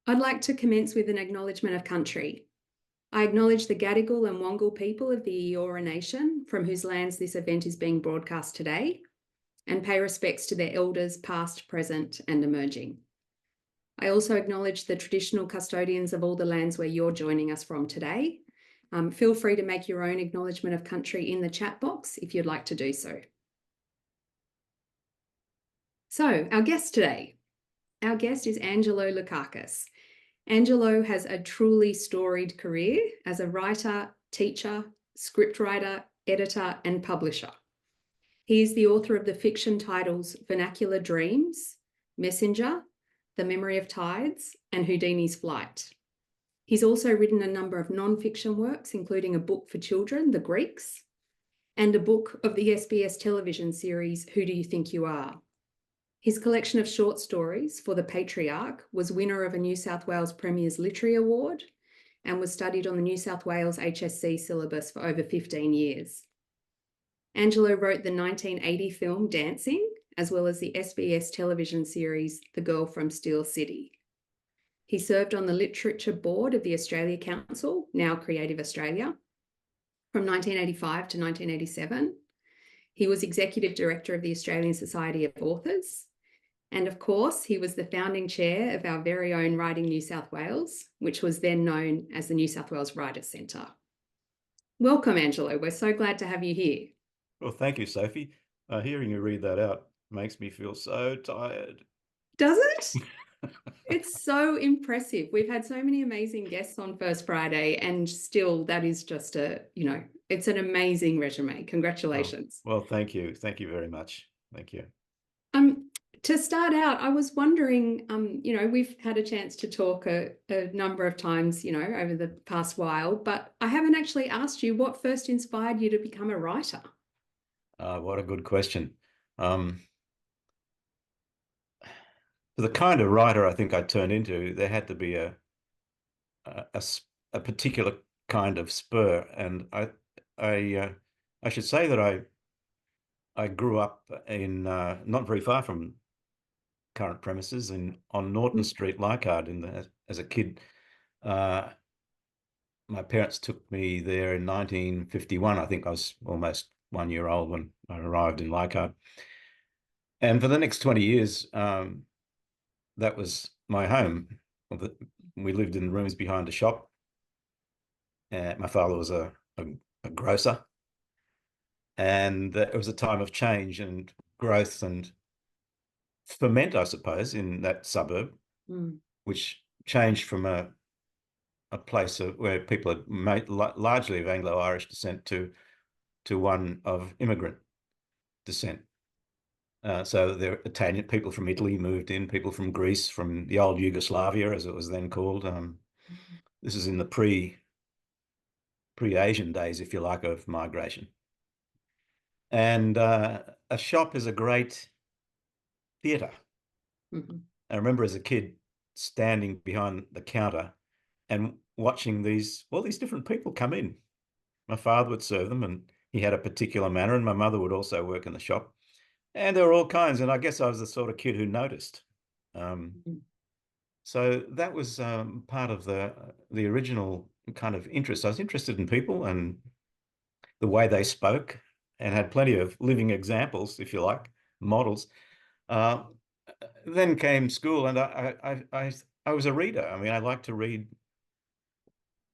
I'd like to commence with an acknowledgement of country. I acknowledge the Gadigal and Wangal people of the Eora Nation, from whose lands this event is being broadcast today, and pay respects to their elders, past, present, and emerging. I also acknowledge the traditional custodians of all the lands where you're joining us from today. Feel free to make your own acknowledgement of country in the chat box if you'd like to do so. So, our guest today. Our guest is Angelo Loukakis. Angelo has a truly storied career as a writer, teacher, scriptwriter, editor, and publisher. He is the author of the fiction titles Vernacular Dreams, Messenger, The Memory of Tides, and Houdini's Flight. He's also written a number of non-fiction works, including a book for children, The Greeks, and a book of the SBS television series Who Do You Think You Are? His collection of short stories, For the Patriarch, was winner of a New South Wales Premier's Literary Award and was studied on the New South Wales HSC syllabus for over 15 years. Angelo wrote the 1980 film Dancing, as well as the SBS television series The Girl from Steel City. He served on the Literature Board of the Australia Council, now Creative Australia, from 1985 to 1987. He was Executive Director of the Australian Society of Authors. And of course, he was the founding chair of our very own Writing New South Wales, which was then known as the New South Wales Writers' Centre. Welcome, Angelo. We're so glad to have you here. Well, thank you, Sophie. Hearing you read that out makes me feel so tired. Does it? It's so impressive. We've had so many amazing guests on First Friday, and still that is just it's an amazing resume. Congratulations. Oh, well, thank you. Thank you very much. Thank you. To start out, I was wondering, we've had a chance to talk a number of times, over the past while, but I haven't actually asked you what first inspired you to become a writer. What a good question. For the kind of writer I think I turned into, there had to be a particular kind of spur, and I should say that I grew up in not very far from current premises on Norton Street, Leichhardt. As a kid, my parents took me there in 1951. I think I was almost 1 year old when I arrived in Leichhardt. And for the next 20 years, that was my home. We lived in rooms behind a shop. My father was a grocer. And it was a time of change and growth and ferment, I suppose, in that suburb, which changed from a place where people had largely of Anglo-Irish descent to one of immigrant descent. So there were Italian people from Italy moved in, people from Greece, from the old Yugoslavia, as it was then called. This is in the pre-Asian days, if you like, of migration. And a shop is a great theatre. I remember as a kid standing behind the counter and watching all these different people come in. My father would serve them, and he had a particular manner, and my mother would also work in the shop. And there were all kinds, and I guess I was the sort of kid who noticed. So that was part of the original kind of interest. I was interested in people and the way they spoke, and had plenty of living examples, if you like, models. Then came school, and I was a reader. I mean, I liked to read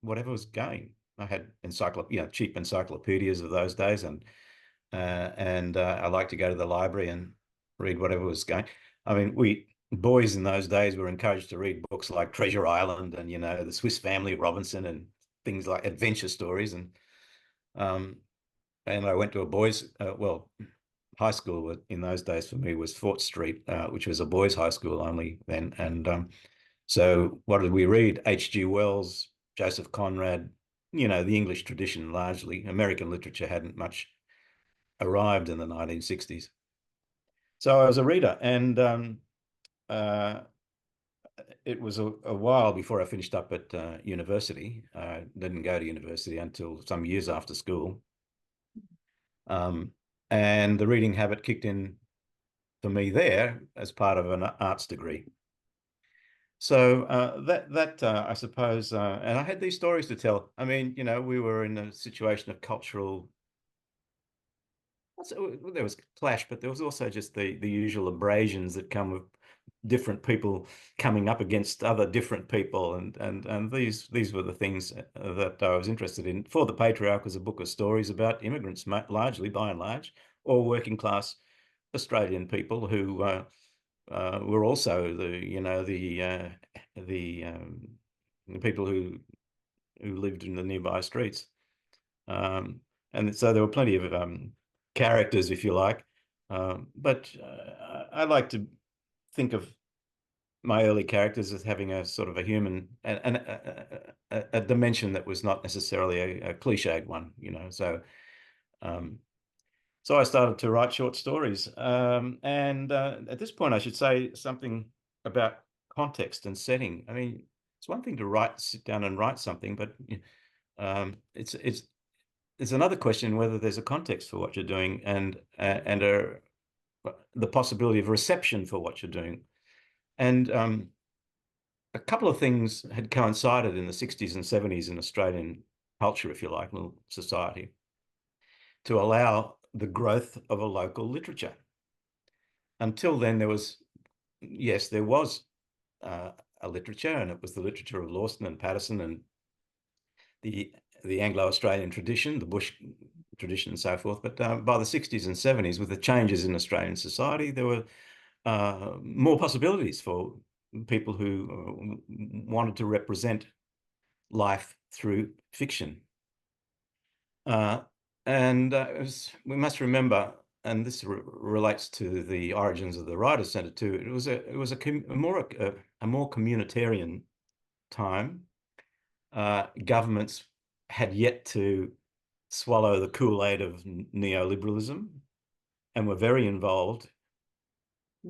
whatever was going. I had cheap encyclopedias of those days, and I liked to go to the library and read whatever was going. I mean, boys in those days were encouraged to read books like Treasure Island and the Swiss Family Robinson and things like adventure stories. And I went to a boys' high school in those days for me was Fort Street, which was a boys' high school only then. And so what did we read? H.G. Wells, Joseph Conrad, the English tradition largely. American literature hadn't much arrived in the 1960s. So I was a reader, and it was a while before I finished up at university. I didn't go to university until some years after school. And the reading habit kicked in for me there as part of an arts degree. So I suppose, and I had these stories to tell. I mean, we were in a situation of cultural. So there was clash, but there was also just the usual abrasions that come with different people coming up against other different people, and these were the things that I was interested in. For the Patriarch was a book of stories about immigrants, largely by and large, or working class Australian people who were also the people who lived in the nearby streets. Um, and so there were plenty of characters, if you like. But I like to think of my early characters as having a sort of a human and a dimension that was not necessarily a cliched one. Um, so I started to write short stories. And at this point, I should say something about context and setting. I mean, it's one thing to sit down and write something, but it's another question whether there's a context for what you're doing and the possibility of reception for what you're doing. And a couple of things had coincided in the 60s and 70s in Australian culture, if you like, society, to allow the growth of a local literature. Until then, there was a literature, and it was the literature of Lawson and Patterson and the Anglo-Australian tradition, the bush tradition and so forth. But by the 60s and 70s, with the changes in Australian society, there were more possibilities for people who wanted to represent life through fiction. And we must remember, and this relates to the origins of the Writers' Centre too. It was a more communitarian time. Governments had yet to swallow the Kool-Aid of neoliberalism and were very involved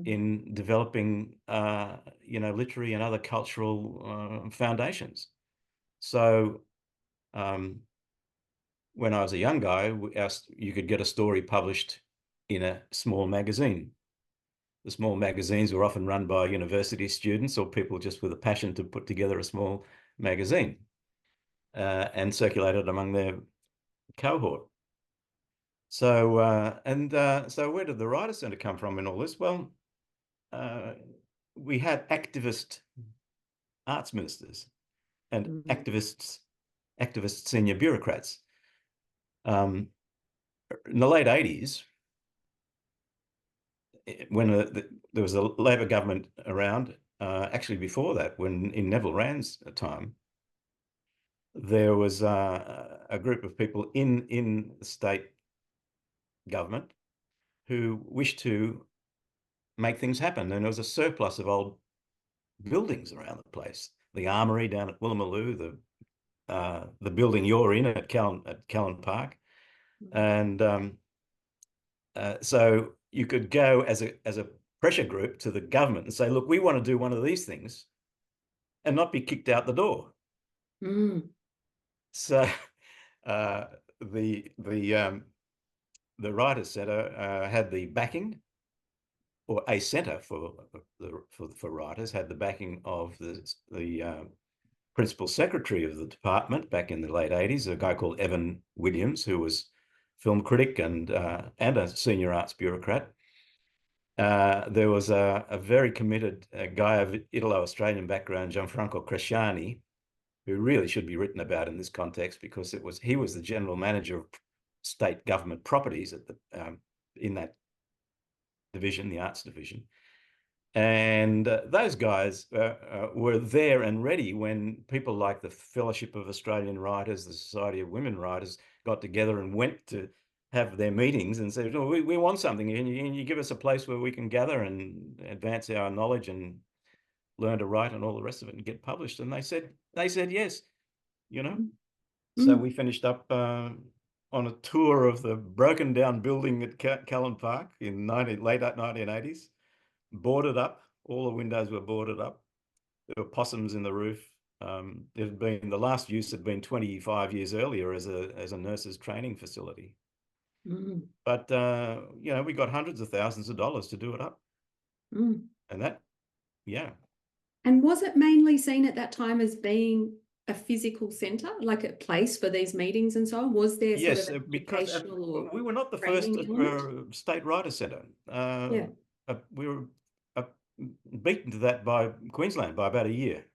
in developing, literary and other cultural foundations. So when I was a young guy, you could get a story published in a small magazine. The small magazines were often run by university students or people just with a passion to put together a small magazine and circulate it among their cohort. So so where did the Writers' Centre come from in all this? Well, we had activist arts ministers and activist senior bureaucrats. In the late 80s, when there was a Labor government around, actually before that, when in Neville Rand's time, there was a group of people in the state government who wished to make things happen. And there was a surplus of old buildings around the place. The Armoury down at Woolloomooloo, the building you're in at Callan Park. And so you could go as a pressure group to the government and say, look, we want to do one of these things and not be kicked out the door. So the Writers' Centre had the backing, or a centre for writers had the backing of the principal secretary of the department back in the late 80s, a guy called Evan Williams, who was film critic and a senior arts bureaucrat. There was a very committed guy of Italo-Australian background, Gianfranco Cresciani, who really should be written about in this context because he was the general manager of state government properties at in that division, the arts division. And those guys were there and ready when people like the Fellowship of Australian Writers, the Society of Women Writers got together and went to have their meetings and said, oh, we want something. And you give us a place where we can gather and advance our knowledge and learn to write and all the rest of it and get published. And they said yes, So we finished up on a tour of the broken down building at Callan Park in late 1980s. Boarded up. All the windows were boarded up. There were possums in the roof. The last use had been 25 years earlier as a nurse's training facility. But we got hundreds of thousands of dollars to do it up. And that, yeah. And was it mainly seen at that time as being a physical centre, like a place for these meetings and so on? Was there sort of Yes, an because educational or we were not the first training element? state writer centre. Yeah. We were uh, beaten to that by Queensland by about a year.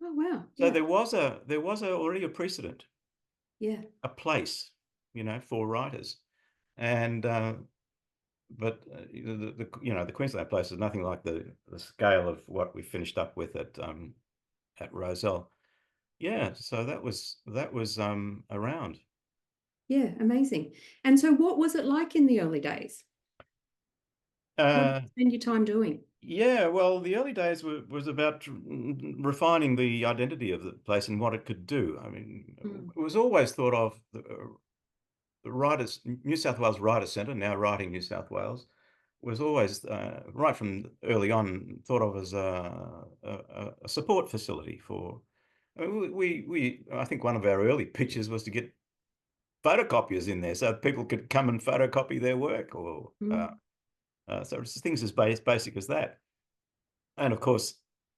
Oh, wow. So Yeah. there was already a precedent, Yeah. a place, for writers, and but the Queensland place is nothing like the scale of what we finished up with at Roselle. Yeah, so that was around. Yeah. Amazing. And so what was it like in the early days? What did Uh, you spend your time doing? yeah, well, the early days was about refining the identity of the place and what it could do. I mean, Mm, it was always thought of the Writers New South Wales Writer Centre, now Writing New South Wales, was always right from early on thought of as a support facility for. I think one of our early pitches was to get photocopiers in there so people could come and photocopy their work, or mm. so it's things as basic as that. And of course,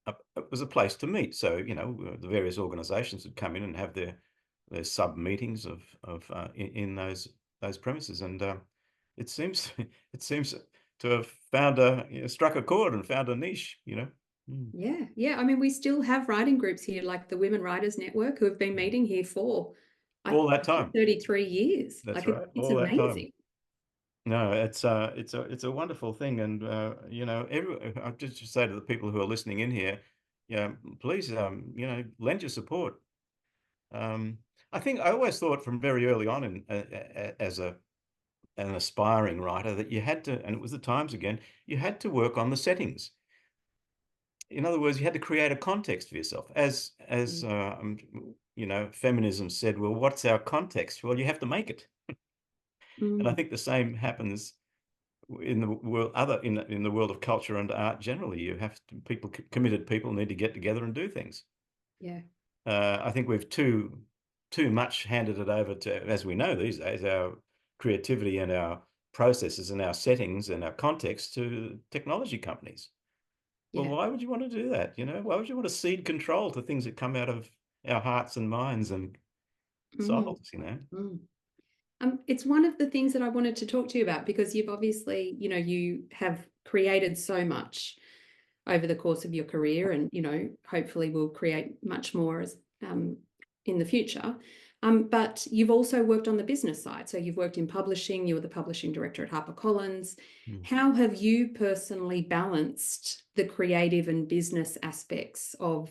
it was a place to meet. So the various organisations would come in and have their sub meetings in those premises, and it seems it seems to have found struck a chord and found a niche. Mm. Yeah. Yeah. I mean, we still have writing groups here, like the Women Writers Network, who have been meeting here for, I All that think, time. 33 years. That's Like right. it's All that time. amazing. No, it's a wonderful thing, and I just say to the people who are listening in here, yeah, please, lend your support. Um, I think I always thought from very early on, as an aspiring writer, that you had to, and it was the times again, you had to work on the settings. In other words, you had to create a context for yourself. As Mm, feminism said, well, what's our context? Well, you have to make it, and I mm, think the same happens in the world, in the world of culture and art generally. You have to, committed people need to get together and do things. yeah. I think we've too much handed it over to, as we know these days, our creativity and our processes and our settings and our context to technology companies. Well, Yeah. why would you want to do that? Why would you want to cede control to things that come out of our hearts and minds and Mm, souls? mm. It's one of the things that I wanted to talk to you about because you've obviously, you have created so much over the course of your career and, hopefully will create much more as in the future. But you've also worked on the business side. So you've worked in publishing, you were the publishing director at HarperCollins. Mm. How have you personally balanced the creative and business aspects of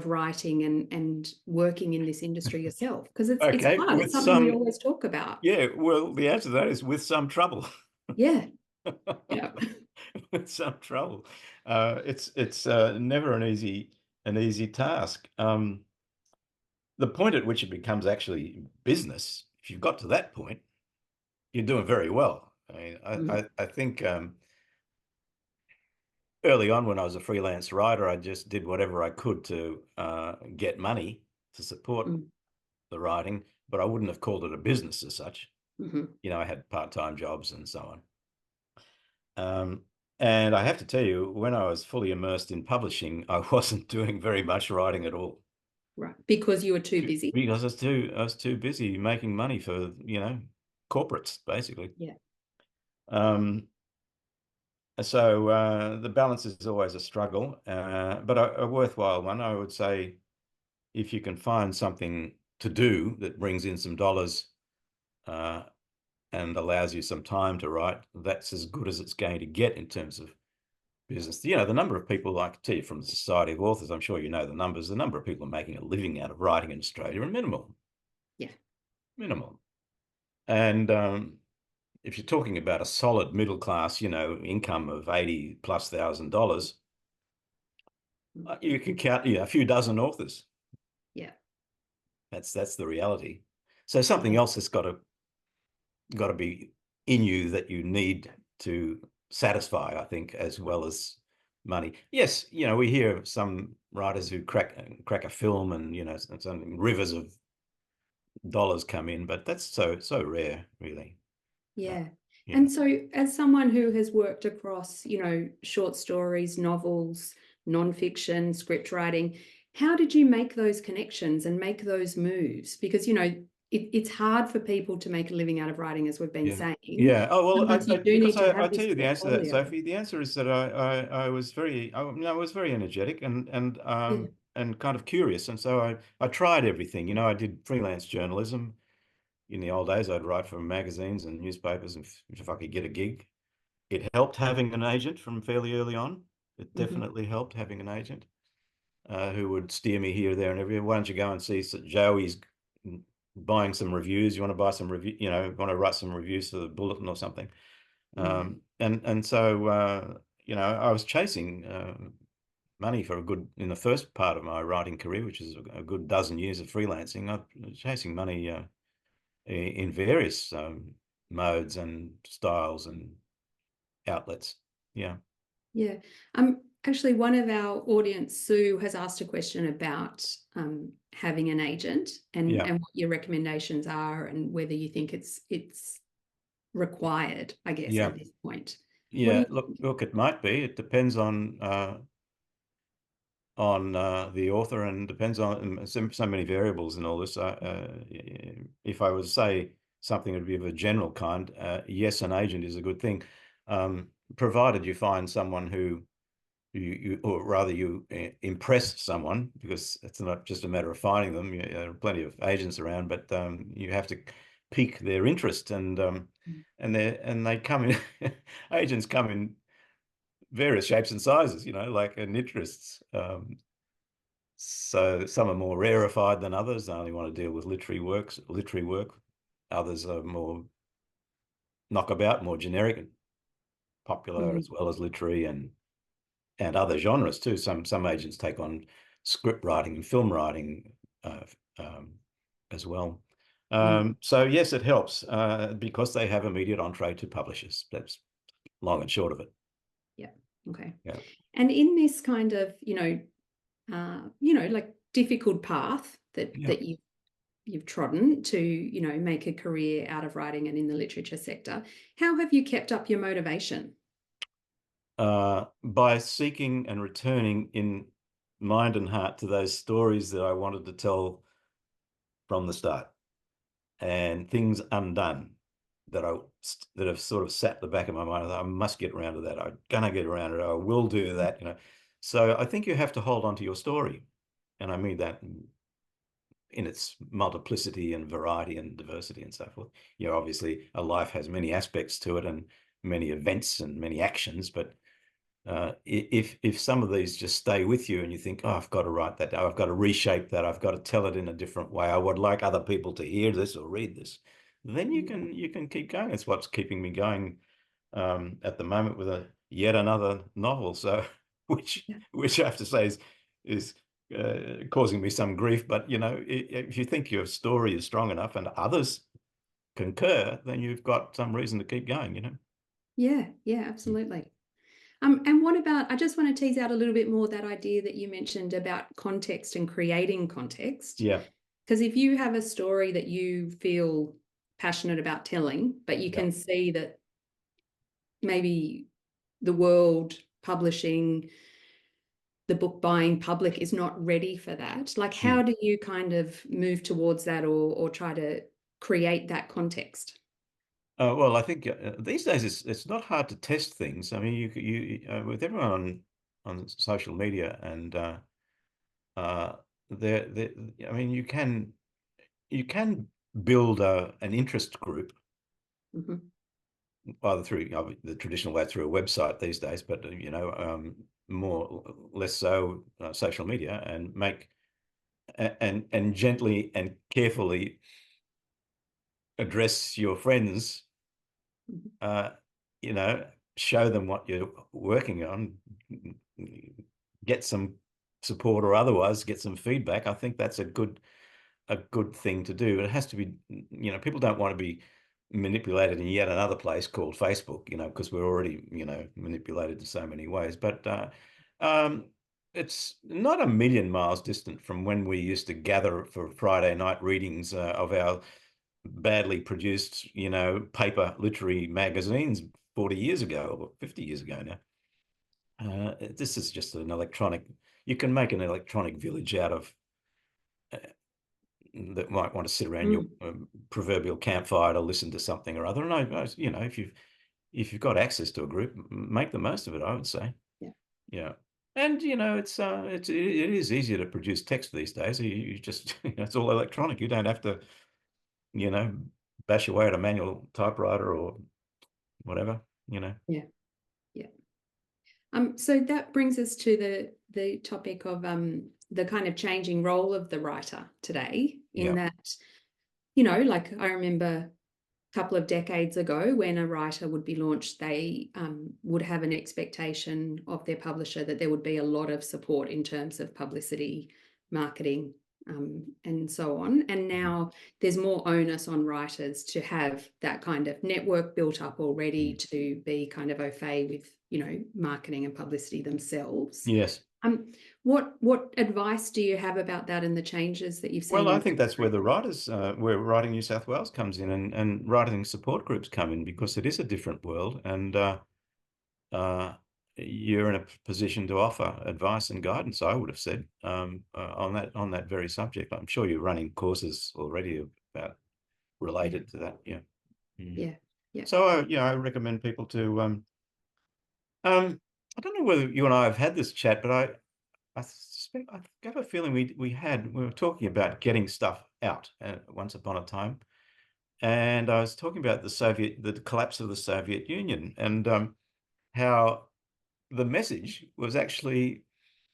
writing and working in this industry yourself? Because it's Okay, hard. It's with something we some, always talk about. yeah, well, the answer to that is with some trouble. Yeah. Yeah. With some trouble. It's never an easy task. The point at which it becomes actually business, if you've got to that point, you're doing very well. I mean, Mm, I think early on when I was a freelance writer, I just did whatever I could to get money to support mm, the writing, but I wouldn't have called it a business as such. mhm. I had part-time jobs and so on. Um, and I have to tell you, when I was fully immersed in publishing, I wasn't doing very much writing at all Right. Because you were too busy. because I was too busy making money for, corporates, basically. Yeah. Um, so the balance is always a struggle, but a worthwhile one. I would say if you can find something to do that brings in some dollars uh, and allows you some time to write, that's as good as it's going to get in terms of business. The number of people, I can tell you from the Society of Authors, I'm sure you know the numbers, the number of people making a living out of writing in Australia are minimal, Yeah. minimal. And if you're talking about a solid middle class, income of 80 plus $1,000, Mm, you can count, a few dozen authors. yeah. That's the reality. So something Yeah. else has got to be in you that you need to satisfy, I think, as well as money. Yes, we hear of some writers who crack a film and some rivers of dollars come in, but that's so rare, really. Uh, Yeah. yeah. And so as someone who has worked across, short stories, novels, nonfiction, script writing. How did you make those connections and make those moves? Because, it's hard for people to make a living out of writing, as we've been Yeah. saying. Yeah. Oh, well, Sometimes you do because need to I have tell this you the answer to that, portfolio. Sophie. The answer is that I was I was very energetic Yeah. and kind of curious. And so I tried everything. I did freelance journalism. In the old days, I'd write for magazines and newspapers, and if I could get a gig. It helped having an agent from fairly early on. It Mm-hmm. definitely helped having an agent who would steer me here, there, and everywhere. Why don't you go and see Joey's buying some reviews? You want to buy some review? Want to write some reviews for the Bulletin or something? And so I was chasing money for in the first part of my writing career, which is a good dozen years of freelancing. I was chasing money in various modes and styles and outlets. Yeah. Yeah. Actually, one of our audience, Sue, has asked a question about having an agent and Yeah. what your recommendations are and whether you think it's required, I guess, Yeah. at this point. What do Yeah. you think? Look, it might be. It depends on the author and depends on so many variables and all this. If I was say something that would be of a general kind, yes, an agent is a good thing, provided you find someone who or rather you impress someone, because it's not just a matter of finding them. There are plenty of agents around, but you have to pique their interest, and they come in. Agents come in various shapes and sizes, and interests. So some are more rarefied than others. They only want to deal with literary work. Others are more knockabout, more generic and popular, Mm, as well as literary and other genres too. Some agents take on script writing and film writing uh, um, as well. mm, So yes, it helps because they have immediate entree to publishers. That's long and short of it. yeah. Okay. Yeah. And in this kind of, like difficult path Yeah. that you've trodden to, make a career out of writing and in the literature sector, how have you kept up your motivation? By seeking and returning in mind and heart to those stories that I wanted to tell from the start, and things undone that have sort of sat the back of my mind. I must get around to that. I'm gonna get around to it. I will do that. So I think you have to hold on to your story, and I mean that in its multiplicity and variety and diversity and so forth. Obviously a life has many aspects to it and many events and many actions, but if some of these just stay with you and you think, oh, I've got to write that, I've got to reshape that, I've got to tell it in a different way, I would like other people to hear this or read this, then you can keep going. It's what's keeping me going at the moment with yet another novel. So which I have to say is causing me some grief. But if you think your story is strong enough and others concur, then you've got some reason to keep going. Yeah, absolutely. And what about, I just want to tease out a little bit more that idea that you mentioned about context and creating context. Yeah. Because if you have a story that you feel passionate about telling, but you Yeah. can see that maybe the world publishing, the book buying public is not ready for that, like how Mm. do you kind of move towards that or try to create that context? Well, I think these days it's not hard to test things. I mean, with everyone on social media and uh, there. I mean, you can build an interest group Mm-hmm. either through the traditional way through a website these days, but more less so social media, and make and gently and carefully address your friends. Mm-hmm. uh, Show them what you're working on, get some support or otherwise get some feedback. I think that's a good thing to do. It has to be, people don't want to be manipulated in yet another place called Facebook, because we're already, manipulated in so many ways. But um, it's not a million miles distant from when we used to gather for Friday night readings of our badly produced, paper literary magazines 40 years ago or 50 years ago now. This is just an electronic. You can make an electronic village out of that might want to sit around your proverbial campfire to listen to something or other. And you know, if you've got access to a group, make the most of it, I would say. Yeah. Yeah. And you know, it is easier to produce text these days. You just it's all electronic. You don't have to, you know, bash away at a manual typewriter or whatever, you know. Yeah. Yeah. So that brings us to the topic of the kind of changing role of the writer today, in Yeah. that, you know, like I remember a couple of decades ago when a writer would be launched, they would have an expectation of their publisher that there would be a lot of support in terms of publicity, marketing, and so on. And now there's more onus on writers to have that kind of network built up already, to be kind of au fait with, you know, marketing and publicity themselves. Yes. What advice do you have about that and the changes that you've Well, seen I in? think that's where the writers, where Writing New South Wales comes in, and writing support groups come in, because it is a different world, and uh, you're in a position to offer advice and guidance, I would have said, on that very subject. I'm sure you're running courses already about Yeah. related to that. Yeah. Mm. Yeah. Yeah. So, I recommend people to, I don't know whether you and I have had this chat, but I suspect, I have a feeling we were talking about getting stuff out once upon a time, and I was talking about the collapse of the Soviet Union, and how the message was actually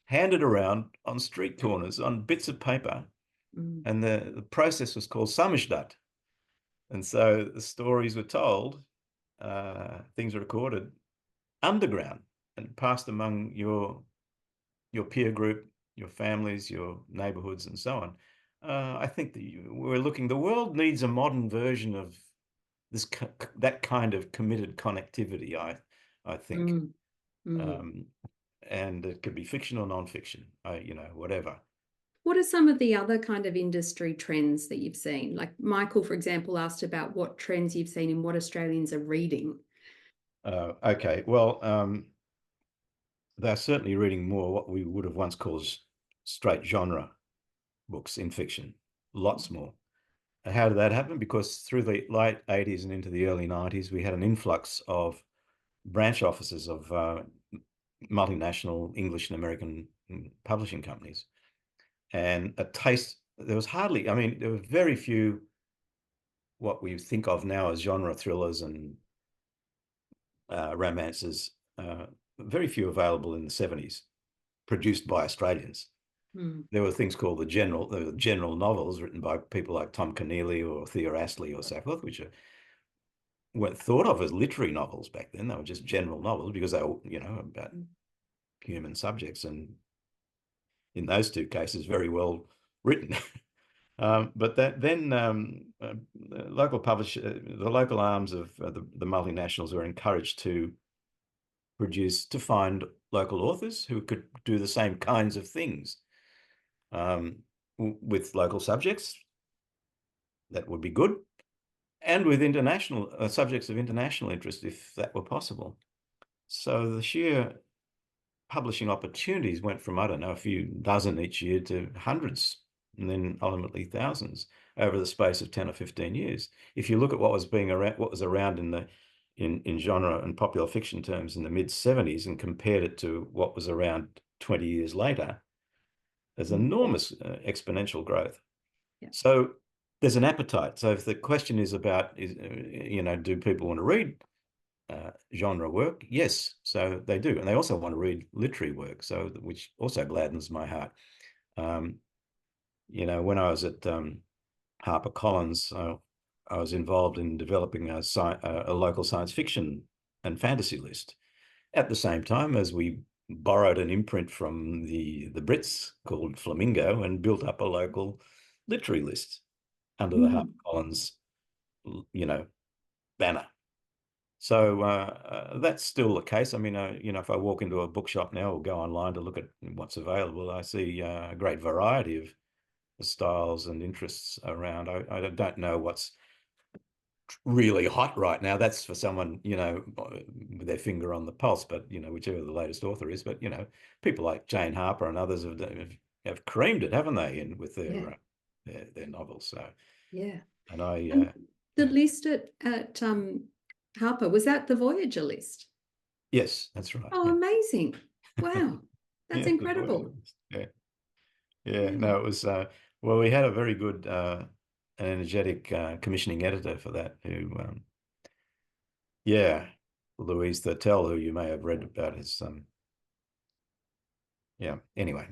handed around on street corners on bits of paper, Mm. and the process was called Samizdat. And so the stories were told, things were recorded underground and passed among your peer group, your families, your neighborhoods, and so on. I think that the world needs a modern version of that kind of committed connectivity, I think. Mm. Mm. Um, and it could be fiction or non-fiction, whatever. What are some of the other kind of industry trends that you've seen? Like Michael, for example, asked about what trends you've seen in what Australians are reading. Okay, well, they're certainly reading more what we would have once called straight genre books in fiction, lots more. How did that happen? Because through the late 80s and into the early 90s, we had an influx of branch offices of multinational English and American publishing companies. And there was hardly, I mean, there were very few what we think of now as genre thrillers and romances, very few available in the 70s, produced by Australians. There were things called the general novels written by people like Tom Keneally or Thea Astley or so forth, which weren't thought of as literary novels back then. They were just general novels because they were, about human subjects, and in those two cases, very well written. But the local arms of the multinationals were encouraged to find local authors who could do the same kinds of things with local subjects. That would be good, and with international subjects of international interest, if that were possible. So the sheer publishing opportunities went from, I don't know, a few dozen each year to hundreds, and then ultimately thousands over the space of 10 or 15 years. If you look at what was around in genre and popular fiction terms in the mid 70s and compared it to what was around 20 years later, there's enormous exponential growth. Yeah. So there's an appetite. So if the question is about, do people want to read genre work? Yes, so they do, and they also want to read literary work, so which also gladdens my heart. When I was at HarperCollins, I was involved in developing a local science fiction and fantasy list. At the same time as we borrowed an imprint from the Brits called Flamingo and built up a local literary list under the HarperCollins, banner. So that's still the case. I mean, if I walk into a bookshop now or go online to look at what's available, I see a great variety of styles and interests around. I don't know what's really hot right now. That's for someone, with their finger on the pulse, but, whichever the latest author is. But, people like Jane Harper and others have creamed it, haven't they, with Yeah. their novels. So, Yeah. and And the yeah. list at Harper, was that the Voyager list? Yes, that's right. Oh, Yeah. amazing. Wow. That's Yeah, the Voyager incredible. list. Yeah. Yeah. Yeah. No, it was, well, we had a very good, energetic, commissioning editor for that who, yeah, Louise Thurtell, who you may have read about his, yeah, anyway.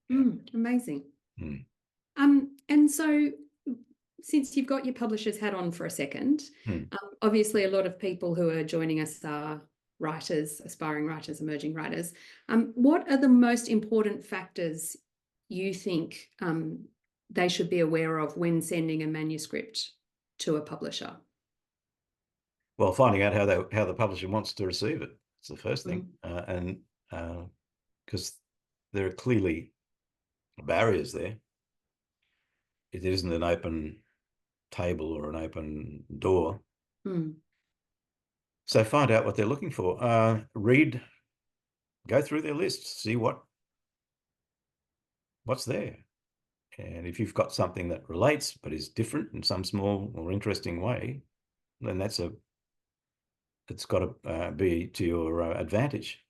Yeah. Amazing. Mm. And so since you've got your publisher's hat on for a second, Mm. obviously a lot of people who are joining us are writers, aspiring writers, emerging writers. What are the most important factors you think they should be aware of when sending a manuscript to a publisher? Well, finding out how the publisher wants to receive it. It's the first thing. And because there are clearly barriers there. It isn't an open table or an open door. Mm. So find out what they're looking for. Go through their lists, see what's there. And if you've got something that relates but is different in some small or interesting way, then it's got to be to your advantage.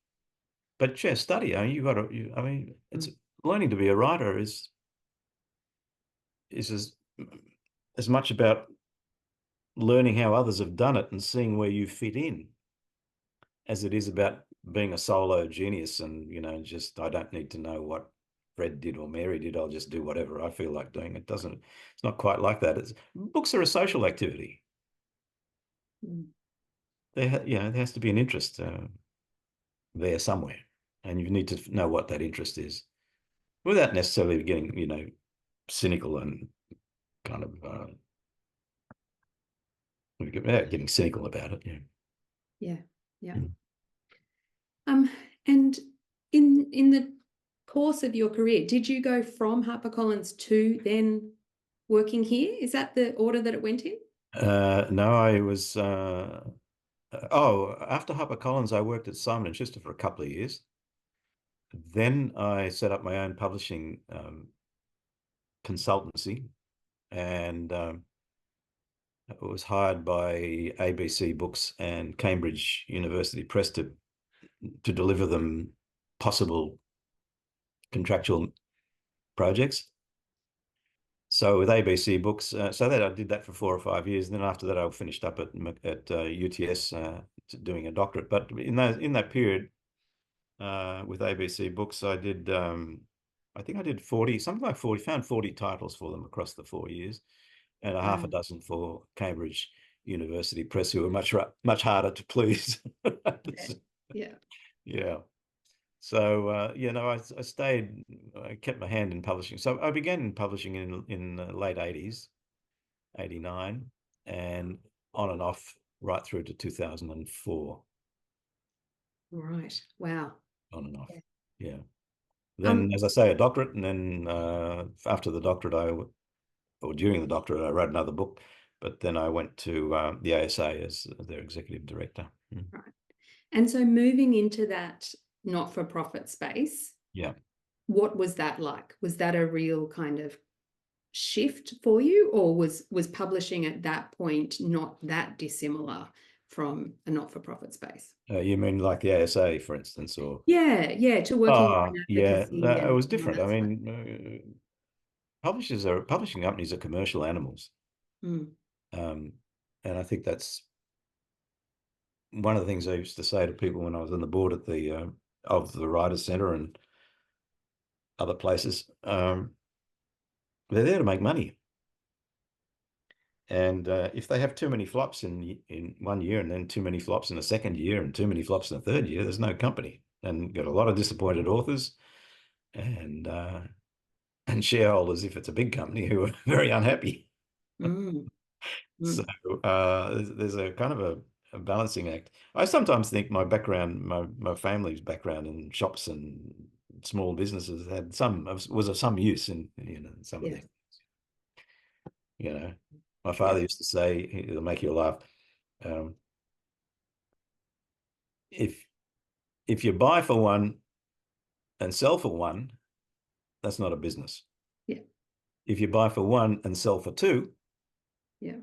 But yeah, study. I mean, it's learning to be a writer is as much about learning how others have done it and seeing where you fit in as it is about being a solo genius and, just I don't need to know what Fred did or Mary did. I'll just do whatever I feel like doing. It's not quite like that. Books are a social activity. There has to be an interest there somewhere, and you need to know what that interest is without necessarily getting, cynical and kind of without getting cynical about it. Yeah. Yeah. Yeah. Mm. And in the course of your career, did you go from HarperCollins to then working here? Is that the order that it went in? No, I was. After HarperCollins, I worked at Simon and Schuster for a couple of years. Then I set up my own publishing consultancy, and was hired by ABC Books and Cambridge University Press to deliver them possible contractual projects. So with ABC Books, so that I did that for 4 or 5 years. And then after that, I finished up at UTS doing a doctorate. But in that period with ABC Books, I did I think I did 40, something like 40, found 40 titles for them across the 4 years, and a half a dozen for Cambridge University Press, who were much harder to please. Yeah. Yeah. So I stayed. I kept my hand in publishing. So I began publishing in the late 80s, 89, and on and off right through to 2004. Right. Wow. On and off. Yeah. Yeah. Then, as I say, a doctorate, and then after the doctorate, or during the doctorate, I wrote another book. But then I went to the ASA as their executive director. Right. And so moving into that not-for-profit space, Yeah. what was that like? Was that a real kind of shift for you, or was publishing at that point not that dissimilar from a not-for-profit space? You mean like the ASA, for instance, or? Yeah, to working in Yeah, advocacy it and was all different. that I stuff. mean, publishing companies are commercial animals. Mm. And I think that's one of the things I used to say to people when I was on the board at of the Writers Centre and other places. They're there to make money. And if they have too many flops in 1 year, and then too many flops in the second year, and too many flops in the third year, there's no company. And got a lot of disappointed authors and shareholders, if it's a big company, who are very unhappy. Mm. So Mm. there's a kind of a balancing act. I sometimes think my background, my family's background in shops and small businesses was of some use in some of Yeah. these, you know. My father used to say, it'll make you laugh. Um, if you buy for one and sell for one, that's not a business. Yeah. If you buy for one and sell for two, Yeah.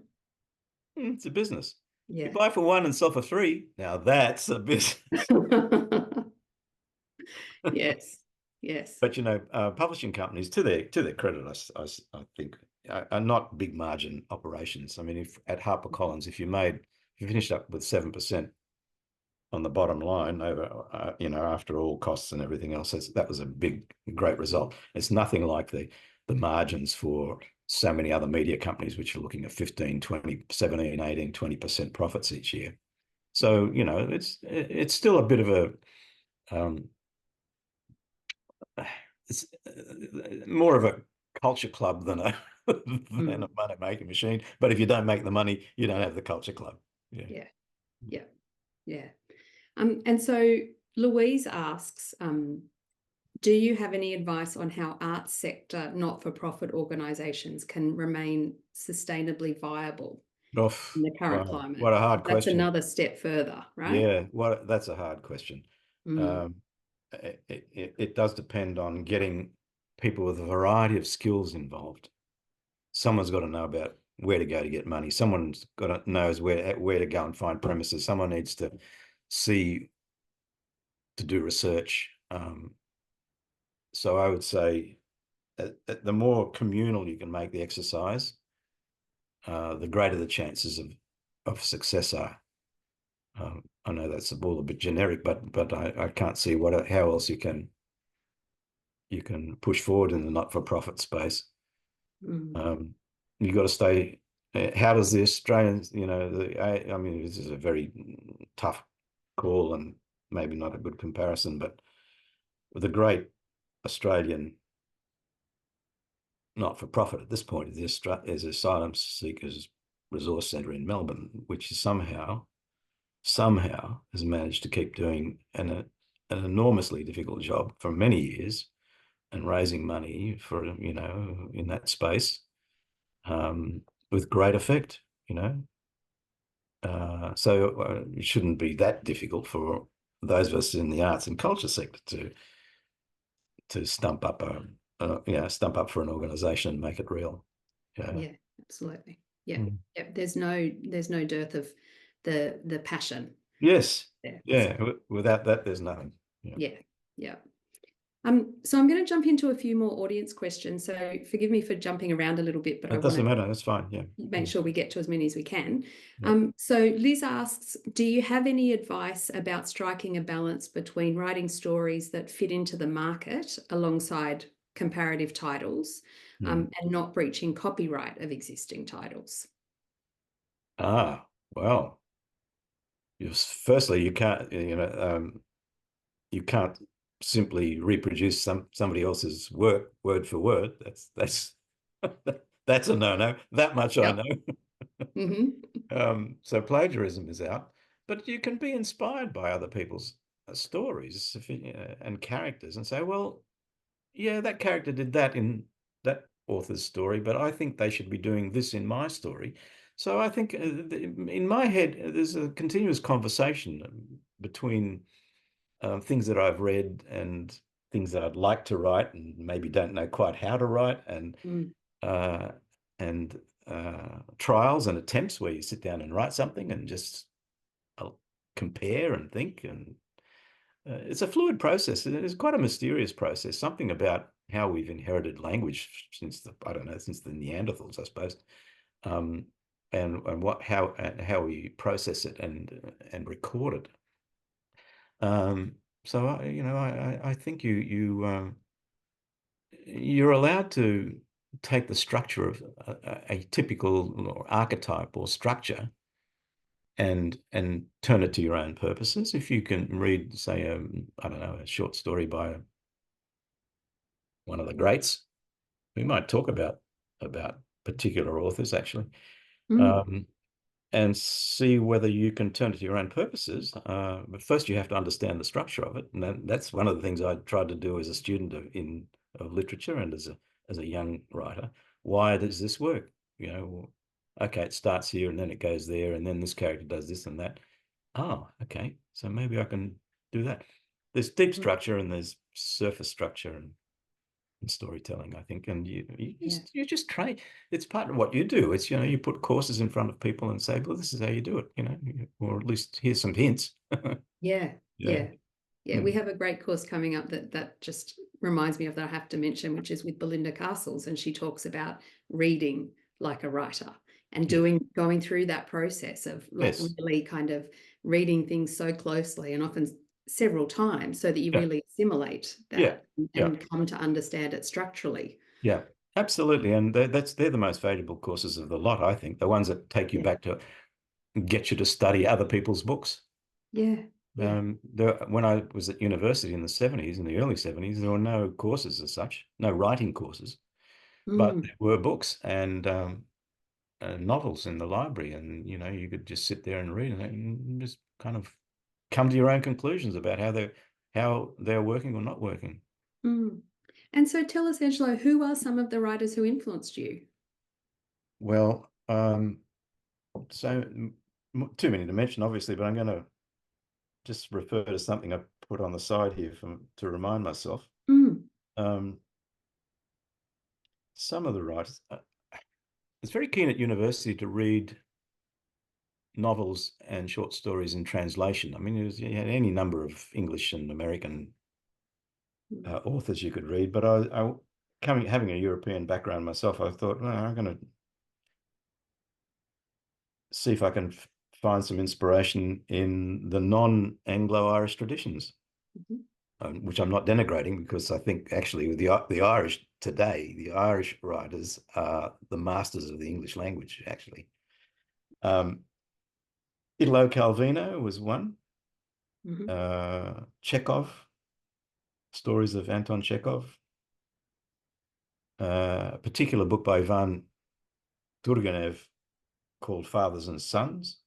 it's a business. If you Yeah. buy for one and sell for three, now that's a business. Yes. Yes. But publishing companies, to their credit, I think, are not big margin operations. I mean, if at HarperCollins, if you finished up with 7% on the bottom line over, after all costs and everything else, that was a great result. It's nothing like the margins for so many other media companies, which are looking at 15, 20, 17, 18, 20% profits each year. So, it's still a bit of a, it's more of a culture club than a than a money making machine. But if you don't make the money, you don't have the culture club. Yeah. Yeah. Yeah. Yeah. And so Louise asks, do you have any advice on how arts sector not-for-profit organisations can remain sustainably viable in the current Wow, climate? what a hard That's question. another step further, right? Yeah, that's a hard question. It does depend on getting people with a variety of skills involved. Someone's got to know about where to go to get money. Someone's got to knows where to go and find premises. Someone needs to do research. So I would say the more communal you can make the exercise, the greater the chances of success are. I know that's all a bit generic, but I can't see how else you can push forward in the not-for-profit space. You've got to stay. How does the Australians, I mean, this is a very tough call and maybe not a good comparison, but the great Australian not-for-profit at this point is Asylum Seekers Resource Centre in Melbourne, which is somehow has managed to keep doing an enormously difficult job for many years and raising money for, in that space, with great effect, so it shouldn't be that difficult for those of us in the arts and culture sector to stump up for an organization and make it real. Yeah, absolutely. Yeah. Yeah. There's no dearth of the passion. Yes. There. Yeah. So, without that, there's nothing. Yeah. Yeah. So I'm going to jump into a few more audience questions. So forgive me for jumping around a little bit, but It doesn't matter. That's fine. Yeah. Make sure we get to as many as we can. Yeah. So Liz asks, do you have any advice about striking a balance between writing stories that fit into the market alongside comparative titles, and not breaching copyright of existing titles? Well, firstly, you can't, you can't simply reproduce somebody else's work word for word. That's that's a no-no. That much I know. So plagiarism is out, but you can be inspired by other people's stories and characters and say, well, yeah, that character did that in that author's story, but I think they should be doing this in my story. So I think in my head, there's a continuous conversation between things that I've read and things that I'd like to write and maybe don't know quite how to write, and trials and attempts where you sit down and write something and just compare and think, and it's a fluid process. It's quite a mysterious process. Something about how we've inherited language since the Neanderthals, I suppose, and how we process it and record it. So I think you're allowed to take the structure of a typical archetype or structure and turn it to your own purposes. If you can read, say, I don't know, a short story by one of the greats, we might talk about particular authors actually, and see whether you can turn it to your own purposes. But first, you have to understand the structure of it, and that's one of the things I tried to do as a student of literature and as a young writer. Why does this work? okay, it starts here and then it goes there, and then this character does this and that. Oh, okay. So maybe I can do that. There's deep Mm. structure and there's surface structure and storytelling, I think. And Yeah, you just train. It's part of what you do. It's, you put courses in front of people and say, well, this is how you do it, or at least here's some hints. yeah, Yeah. yeah. Yeah, we Mm. have a great course coming up that just reminds me of that I have to mention, which is with Belinda Castles, and she talks about reading like a writer and Yeah. going through that process of like Yes. really kind of reading things so closely and often several times so that you Yeah. really assimilate Yeah. that Yeah. and come to understand it structurally. Yeah. Absolutely. And they're the most valuable courses of the lot, I think. The ones that take you Yeah, back to get you to study other people's books. yeah, yeah. When I was at university in the 70s, in the early 70s, there were no courses as such, no writing courses, but Mm, there were books and novels in the library, and you could just sit there and read and just kind of come to your own conclusions about how they're working or not working. mm. And so tell us, Angelo, who are some of the writers who influenced you? Well, so too many to mention, obviously, but I'm going to just refer to something I put on the side here to remind myself. Mm, Um, some of the writers. It's very keen at university to read novels and short stories in translation. I mean, you had any number of English and American mm, authors you could read, but having a European background myself, I thought, well, I'm going to see if I can find some inspiration in the non-Anglo-Irish traditions, mhm, which I'm not denigrating, because I think actually with the Irish today, the Irish writers are the masters of the English language, actually. Um, Italo Calvino was one. mhm, Chekhov, stories of Anton Chekhov. A particular book by Ivan Turgenev called Fathers and Sons.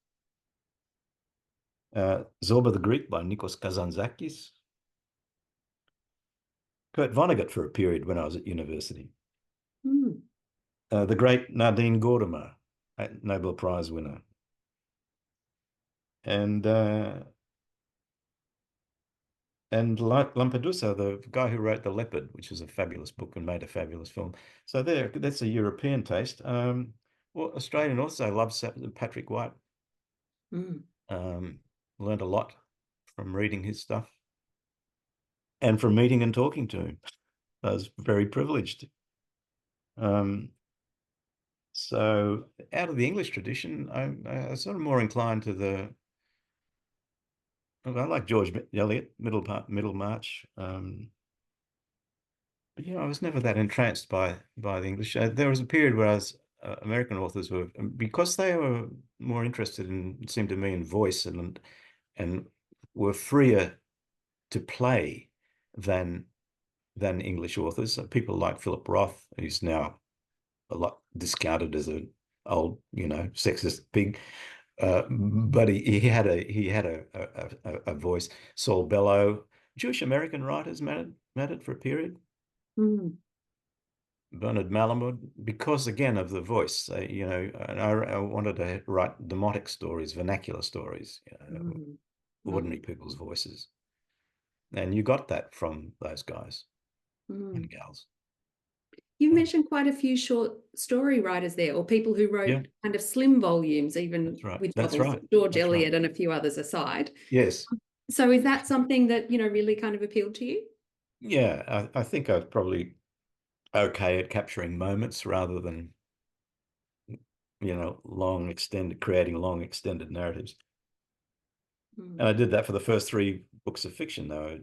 Zorba the Greek by Nikos Kazantzakis. Kurt Vonnegut for a period when I was at university. mm, The great Nadine Gordimer, Nobel Prize winner. And Lampedusa, the guy who wrote The Leopard, which is a fabulous book and made a fabulous film. So that's a European taste. Well, Australian also loves Patrick White. mm. Um, Learned a lot from reading his stuff and from meeting and talking to him. I was very privileged. Um, so out of the English tradition, I'm sort of more inclined to I like George Eliot, Middlemarch. But I was never that entranced by the English. There was a period where American authors were, because they were more interested in, it seemed to me, in voice and were freer to play than English authors. People like Philip Roth, who's now a lot discounted as an old, sexist pig. But he had a voice. Saul Bellow, Jewish American writers mattered for a period. Mm, Bernard Malamud, because again of the voice, and I wanted to write demotic stories, vernacular stories, mm, ordinary mm, people's voices, and you got that from those guys and mm. gals. You Oh, mentioned quite a few short story writers there, or people who yeah, wrote kind of slim volumes, even that's right. with That's novels, right. George That's right. Eliot and a few others aside. Yes. So is that something that, really kind of appealed to you? Yeah, I think I was probably okay at capturing moments rather than, creating long extended narratives. And Mm, I did that for the first three books of fiction, though,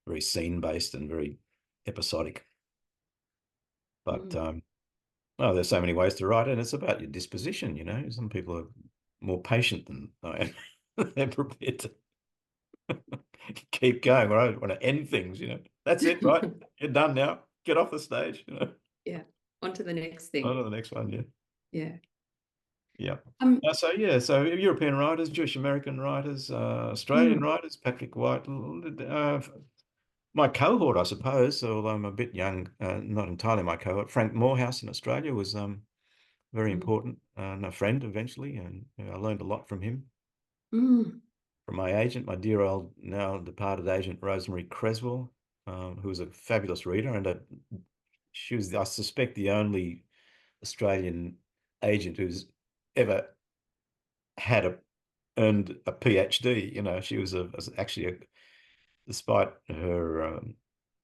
very scene based and very episodic. But mm, oh, there's so many ways to write it, and it's about your disposition. Some people are more patient than I am. They're prepared to keep going, or I want to end things. That's it, right? You're done now. Get off the stage. Yeah. On to the next On thing. to the next one, yeah. Yeah. Yeah. Um, So European writers, Jewish American writers, Australian mm, writers, Patrick White, my cohort, I suppose, although I'm a bit young, not entirely my cohort. Frank Morehouse in Australia was very important, and a friend eventually, and I learned a lot from him. Mm. From my agent, my dear old, now departed agent, Rosemary Creswell, who was a fabulous reader, and she was, I suspect, the only Australian agent who's ever earned a PhD. You know, she was actually, despite her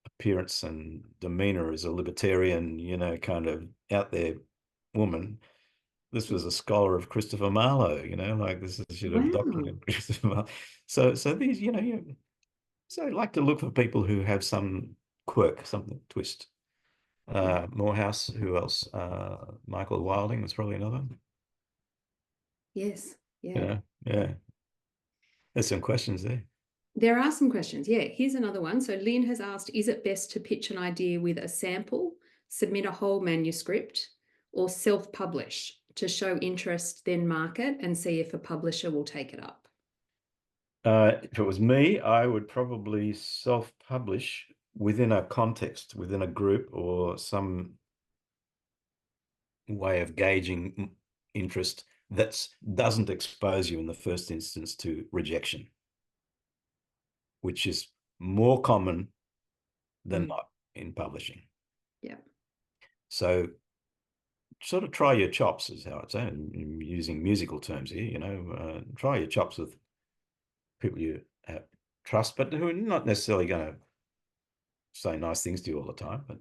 appearance and demeanor as a libertarian, you know, kind of out there woman, this was a scholar of Christopher Marlowe, you know, like this is, should have Wow. doctorate in Christopher Marlowe. So these, you know, so I like to look for people who have some quirk, something twist. Yeah. Morehouse, who else? Michael Wilding was probably another. Yes. Yeah. Yeah, yeah. There's some questions there. There are some questions. Yeah. Here's another one. So Lynn has asked, is it best to pitch an idea with a sample, submit a whole manuscript, or self-publish to show interest, then market and see if a publisher will take it up? If it was me, I would probably self-publish within a context, within a group, or some way of gauging interest that doesn't expose you in the first instance to rejection, which is more common than not in publishing. Yeah. So sort of try your chops, is how I'd say, using musical terms here, you know, try your chops with people you have trust, but who are not necessarily going to say nice things to you all the time. But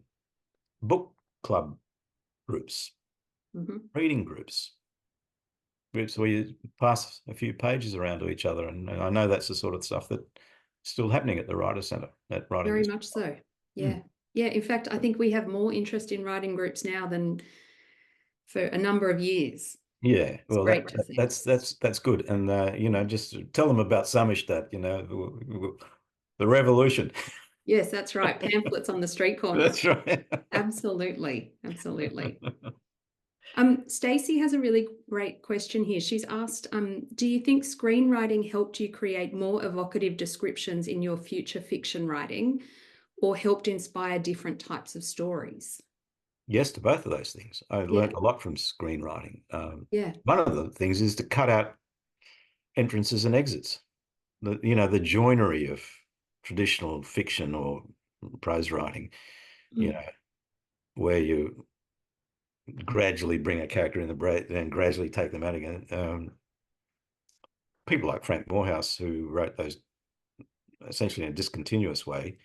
book club groups, reading groups where you pass a few pages around to each other. And I know that's the sort of stuff that's still happening at the Writer Centre, at Writing Very This. much so. Yeah. Yeah. In fact, I think we have more interest in writing groups now than for a number of years. Yeah, It's well, great to see. that's good, and you know, just tell them about Samishtat, you know, the revolution. Yes, that's right. Pamphlets on the street corners. That's right. Absolutely. Absolutely. Stacey has a really great question here. She's asked, do you think screenwriting helped you create more evocative descriptions in your future fiction writing or helped inspire different types of stories? Yes, to both of those things. I Yeah. learned a lot from screenwriting. Yeah. One of the things is to cut out entrances and exits. You know, the joinery of traditional fiction or prose writing, you know, where you gradually bring a character in the break and gradually take them out again. People like Frank Morehouse, who wrote those essentially in a discontinuous way,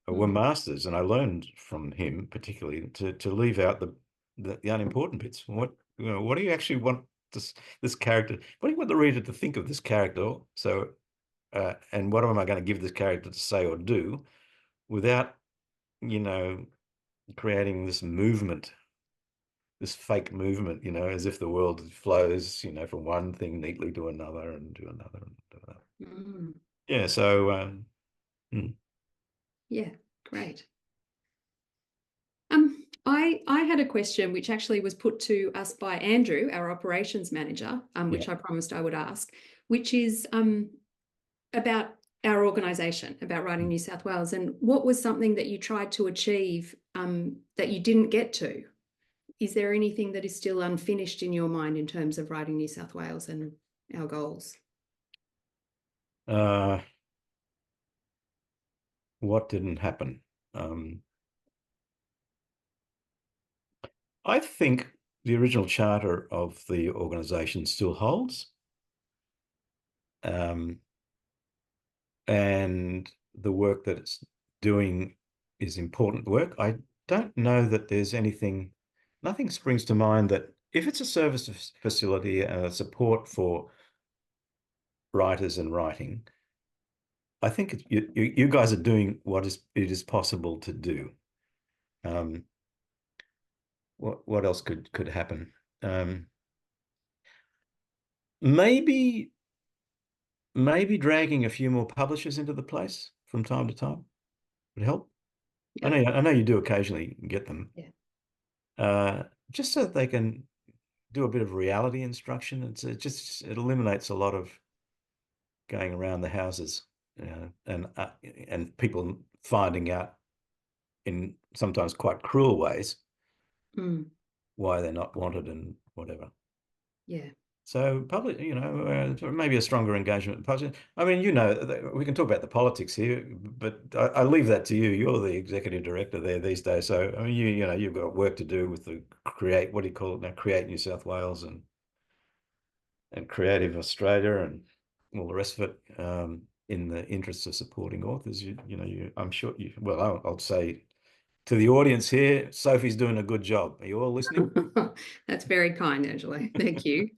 were masters, and I learned from him particularly to leave out the unimportant bits. What, you know, what do you actually want this character? What do you want the reader to think of this character? So, and what am I going to give this character to say or do, without, you know, creating this movement, this fake movement, you know, as if the world flows, you know, from one thing neatly to another and to another and to another. Yeah. So. Yeah, great. I had a question which actually was put to us by Andrew, our operations manager, which I promised I would ask, which is about our organisation, about Writing New South Wales, and what was something that you tried to achieve that you didn't get to? Is there anything that is still unfinished in your mind in terms of Writing New South Wales and our goals? What didn't happen? I think the original charter of the organisation still holds. And the work that it's doing is important work. I don't know that there's nothing springs to mind that if it's a service facility and a support for writers and writing, I think you guys are doing what it is possible to do. What else could happen? Maybe dragging a few more publishers into the place from time to time would help. Yep. I know you do occasionally get them. Yeah. Just so that they can do a bit of reality instruction. It eliminates a lot of going around the houses, and people finding out in sometimes quite cruel ways why they're not wanted and whatever. Yeah. So public, maybe a stronger engagement. I mean, we can talk about the politics here, but I leave that to you. You're the executive director there these days. So I mean, you've got work to do with the what do you call it now? Create New South Wales and Creative Australia and all the rest of it, in the interests of supporting authors. I'm sure well, I'll say to the audience here, Sophie's doing a good job. Are you all listening? That's very kind, Angelo. Thank you.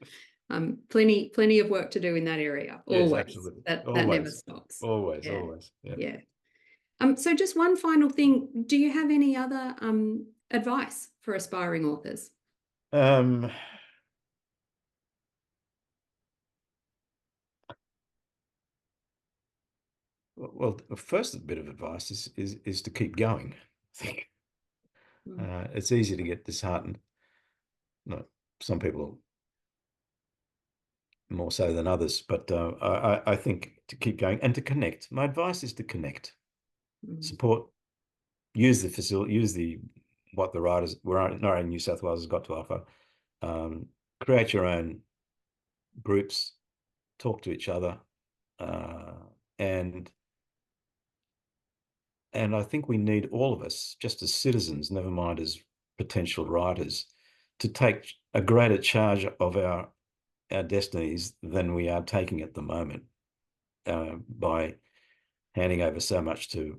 Plenty of work to do in that area. Yes, Always. absolutely. That never Always, stops. always, Yeah. always. Yeah. Yeah. So just one final thing. Do you have any other advice for aspiring authors? Um, well, the first bit of advice is to keep going. I think it's easy to get disheartened. No, some people more so than others, but I think to keep going and to connect. My advice is to connect, support, use the facility, use what the writers, in New South Wales has got to offer. Create your own groups, talk to each other, and I think we need all of us, just as citizens, never mind as potential writers, to take a greater charge of our destinies than we are taking at the moment, by handing over so much to,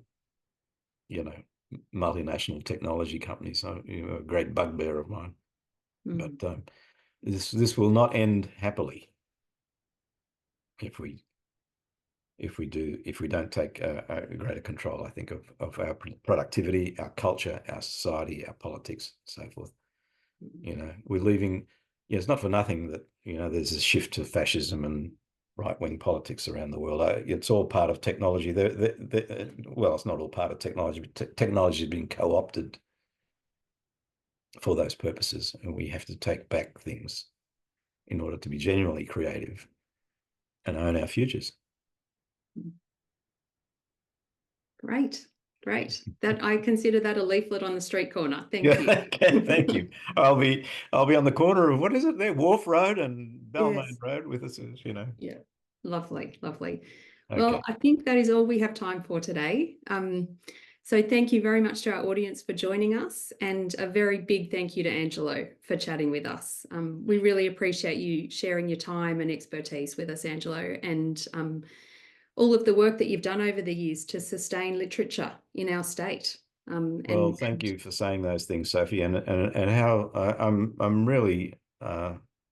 multinational technology companies. So, a great bugbear of mine. But this will not end happily if we don't take a greater control, I think, of our productivity, our culture, our society, our politics, so forth. We're leaving. It's not for nothing that there's a shift to fascism and right-wing politics around the world. It's all part of technology. Well, it's not all part of technology, but technology has been co-opted for those purposes, and we have to take back things in order to be genuinely creative and own our futures. Great. That I consider that a leaflet on the street corner. Thank Yeah, you. okay, thank you. I'll be on the corner of, what is it there? Wharf Road and Balmain Yes. Road with us, Yeah. Lovely. Well, Okay. I think that is all we have time for today. So thank you very much to our audience for joining us, and a very big thank you to Angelo for chatting with us. We really appreciate you sharing your time and expertise with us, Angelo, and all of the work that you've done over the years to sustain literature in our state. Well, thank you for saying those things, Sophie, and how I'm really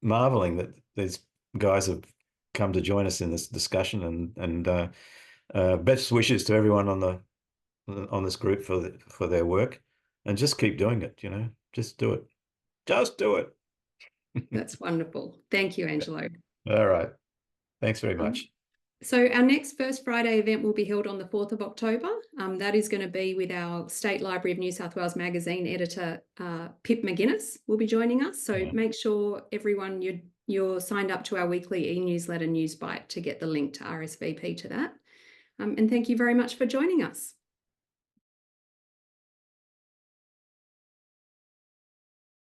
marveling that these guys have come to join us in this discussion, and best wishes to everyone on this group for their work, and just keep doing it. Just do it. Just do it. That's wonderful. Thank you, Angelo. All right. Thanks very much. So our next First Friday event will be held on the 4th of October. That is going to be with our State Library of New South Wales magazine editor, Pip McGuinness, will be joining us. So make sure everyone, you're signed up to our weekly e-newsletter Newsbite to get the link to RSVP to that. And thank you very much for joining us.